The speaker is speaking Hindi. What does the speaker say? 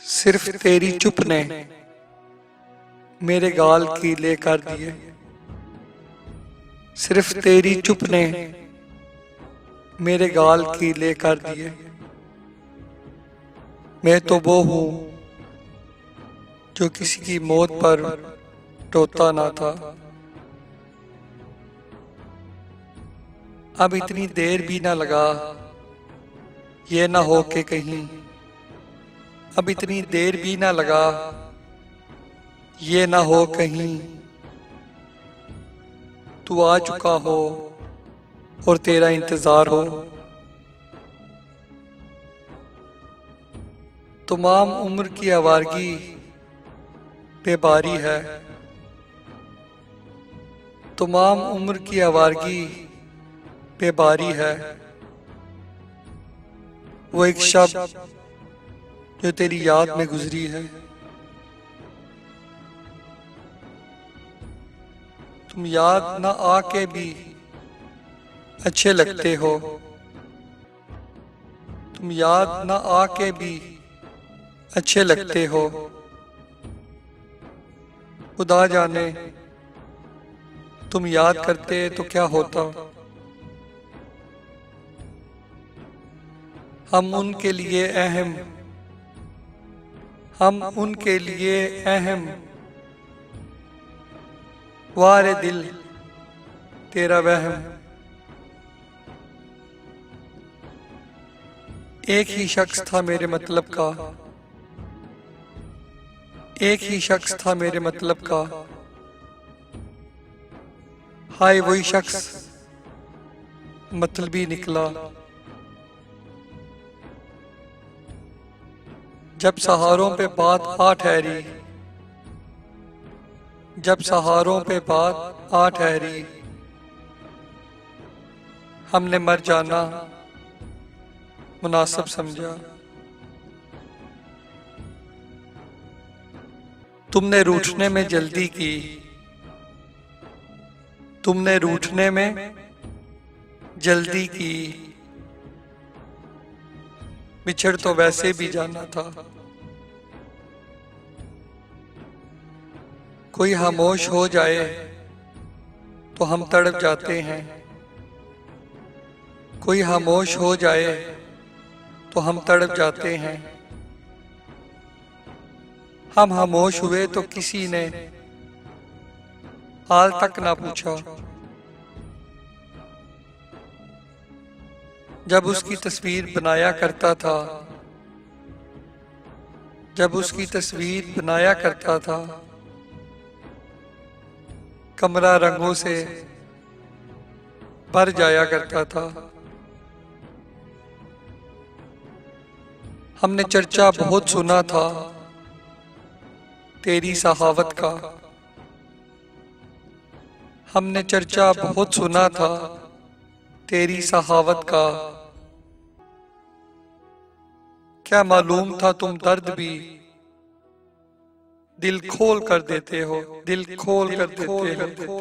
सिर्फ तेरी चुप ने मेरे गाल कीले कर दिए। सिर्फ तेरी चुप ने मेरे गाल कीले कर दिए। मैं तो वो हूँ जो किसी की मौत पर रोता ना था। अब इतनी देर भी ना लगा, ये ना हो के कहीं अब इतनी देर भी ना लगा, ये ना हो कहीं तू आ चुका हो और तेरा इंतजार हो। तमाम उम्र की आवारगी बेबारी है। तमाम उम्र की आवारगी बेबारी है। वो एक शब्द जो तेरी याद में गुजरी है। तुम याद न आके भी अच्छे लगते हो। तुम याद न आके भी अच्छे लगते हो। खुदा जाने तुम याद करते तो क्या होता। हम उनके लिए अहम हम उनके लिए अहम वारे दिल तेरा वहम। एक ही शख्स था मेरे मतलब का। एक ही शख्स था मेरे मतलब का। हाय वही शख्स मतलबी निकला। जब सहारों पे बात आ ठहरी जब सहारों पे बात आ ठहरी हमने मर जाना मुनासिब समझा। तुमने रूठने में जल्दी की। तुमने रूठने में जल्दी की। बिछड़ तो वैसे भी जाना था। कोई खामोश हो जाए तो हम तड़प जाते हैं। कोई खामोश हो जाए तो हम तड़प जाते हैं। हम खामोश हुए तो किसी ने हाल तक ना पूछा। जब उसकी तस्वीर बनाया करता था जब उसकी तस्वीर बनाया करता था कमरा रंगों से भर जाया करता था। हमने चर्चा बहुत सुना था तेरी सहावत का। हमने चर्चा बहुत सुना था तेरी सहावत का। क्या मालूम था तुम दर्द भी दिल खोल कर देते हो। दिल खोल कर देते हो।